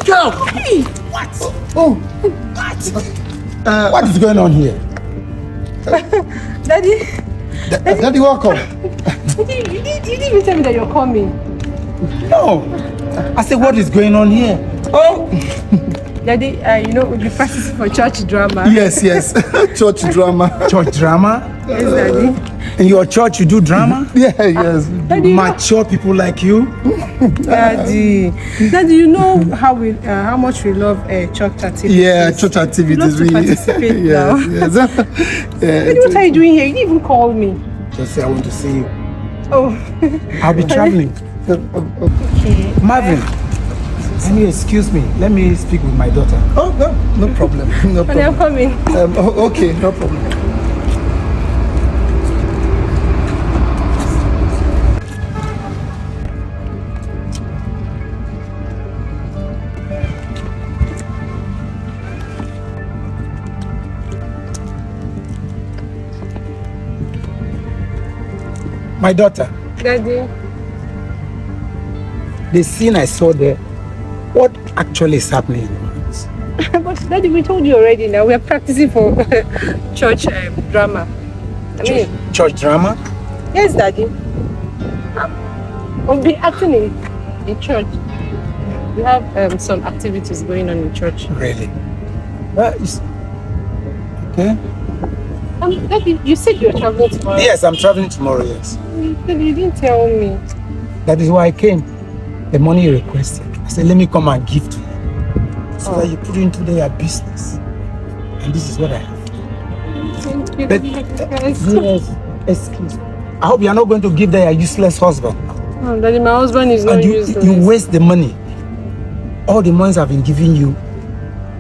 girl! Hey! What? Oh! What is going on here? Daddy? Daddy, welcome. Daddy, you didn't even tell me that you're coming. No. I said, what is going on here? Oh! Daddy, we'll be practicing for church drama. Yes. Church drama. Church drama? Yes, Daddy. In your church, you do drama? Yes. Daddy, mature people like you? Daddy, you know how much we love church activities. Yeah, church activities. We love to participate now. Yes. Daddy, what are you doing here? You didn't even call me. Just say I want to see you. Oh. I'll be traveling. Okay. Marvin, can you excuse me? Let me speak with my daughter. Oh, no problem. No problem. I'm coming. Okay, no problem. My daughter. Daddy. The scene I saw there, what actually is happening? But Daddy, we told you already now. We are practicing for church drama. Church drama? Yes, Daddy. We'll be acting in church. We have some activities going on in church. Really? Okay. Daddy, you said you're traveling tomorrow. Yes, I'm traveling tomorrow, yes. Daddy, you didn't tell me. That is why I came. The money you requested. I said, let me come and give to you. So that you put it into their business. And this is what I have. Thank you, But, yes, excuse me. I hope you are not going to give them a useless husband. Oh, Daddy, my husband is not useless. You waste the money. All the monies I've been giving you,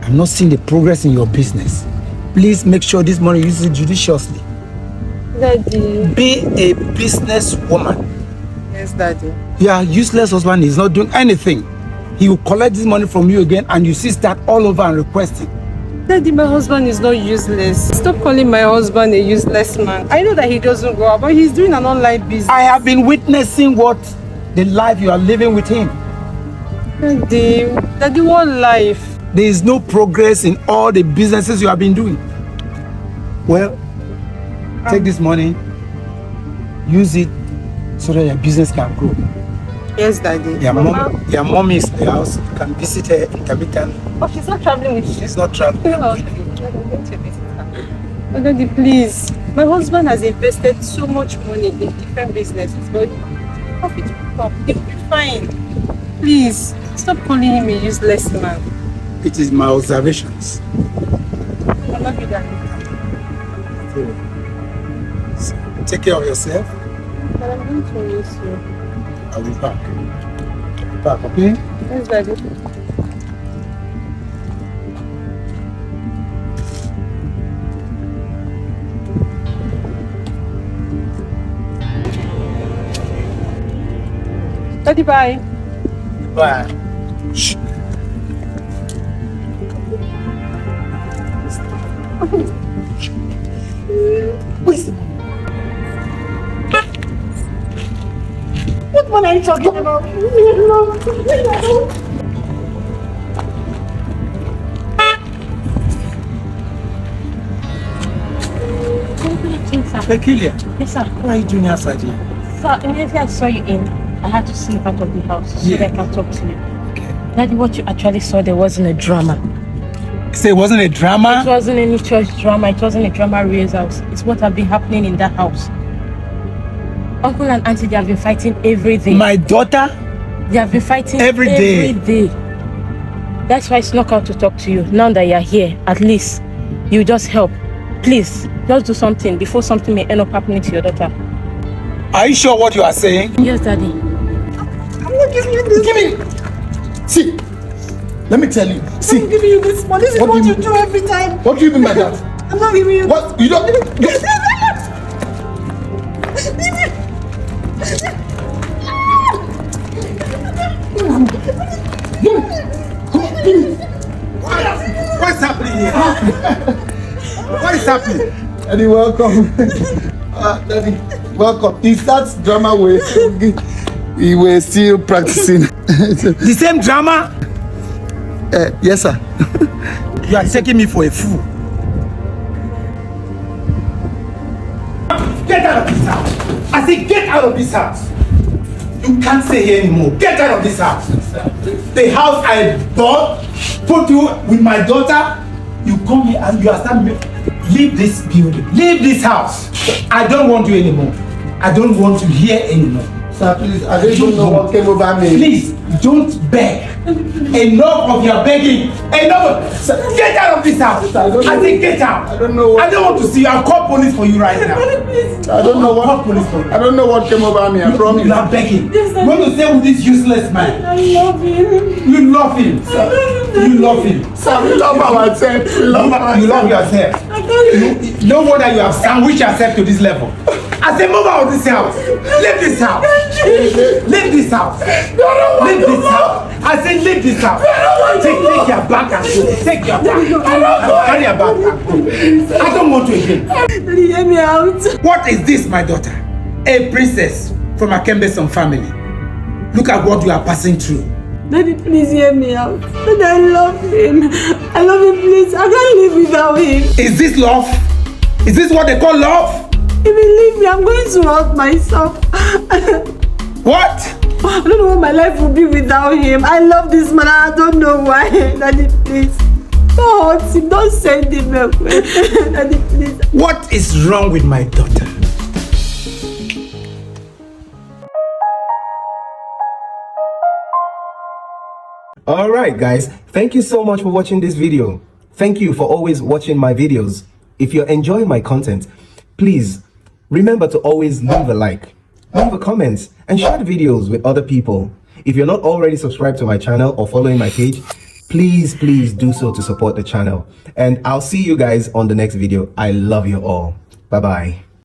I'm not seeing the progress in your business. Please make sure this money is used judiciously. Daddy. Be a business woman. Yes, Daddy. Your useless husband is not doing anything. He will collect this money from you again and you see start all over and requesting. Daddy, my husband is not useless. Stop calling my husband a useless man. I know that he doesn't go out, but he's doing an online business. I have been witnessing the life you are living with him. Daddy, what life? There is no progress in all the businesses you have been doing. Well, take this money, use it so that your business can grow. Yes, Daddy. Your mom is in the house. You can visit her intermittently. Oh, she's not traveling with you? She's not traveling. Oh, Daddy, please. My husband has invested so much money in different businesses, but profit will come. It will be fine. Please, stop calling him a useless man. It is my observations. I love you, Daddy. So, take care of yourself. But I'm going to miss you. I'll be back. Okay? Yes, Daddy. Daddy, bye. Bye. Shh. What one are you talking about? Peculiar. Yes, sir. What are you doing outside here? Sir, immediately I saw you in, I had to slip out of the house so that I can talk to you. Okay. Daddy, what you actually saw there wasn't a drama. Say it wasn't a drama? It wasn't any church drama. It wasn't a drama race house. It's what has been happening in that house. Uncle and auntie, they have been fighting every day. My daughter? They have been fighting every day. That's why I snuck out to talk to you. Now that you're here, at least you just help. Please, just do something before something may end up happening to your daughter. Are you sure what you are saying? Yes, Daddy. I'm not giving you this. Give me. See, let me tell you. See, I'm giving you this money. This is what you do every time. What do you mean by that? I'm not giving you. What? You don't. What's happening here? What is happening? Daddy, welcome. Daddy, welcome. If that's drama we were still practicing. The same drama? Yes, sir. You are taking me for a fool. Get out of this house. I say get out of this house. You can't stay here anymore. Get out of this house. The house I bought, put you with my daughter, you come here and you are starting. Leave this building. Leave this house. I don't want you anymore. I don't want you here anymore. Sir, please, I don't know what came over me. Please, don't beg. Enough of your begging. Enough. Sir, get out of this house. I say get out. I don't know what. I don't want to see you. I'll call police for you right now. I don't know what. Call police for you. I don't know what came over me. I promise. You are begging. You want to stay with this useless man. I love him. You love him. Sir. You love him. Sir, we love ourselves. We love ourselves. You love yourself. No wonder you have sandwiched yourself to this level. I say move out of this house. Leave this house. Leave this house. Leave this house. I say leave this house. Take your bag and go. Take your bag. Carry your bag and go. I don't want you again. Daddy, hear me out. What is this, my daughter? A princess from a Kembeson family. Look at what you are passing through. Daddy, please hear me out. Daddy, I love him. I love him, please. I can't live without him. Is this love? Is this what they call love? If you leave me, I'm going to hurt myself. What? I don't know what my life will be without him. I love this man. I don't know why. Daddy, please. Don't hurt him. Don't send him away. Daddy, please. What is wrong with my daughter? Alright guys, thank you so much for watching this video. Thank you for always watching my videos. If you're enjoying my content, please remember to always leave a like, leave a comment, and share the videos with other people. If you're not already subscribed to my channel or following my page, please do so to support the channel. And I'll see you guys on the next video. I love you all. Bye bye.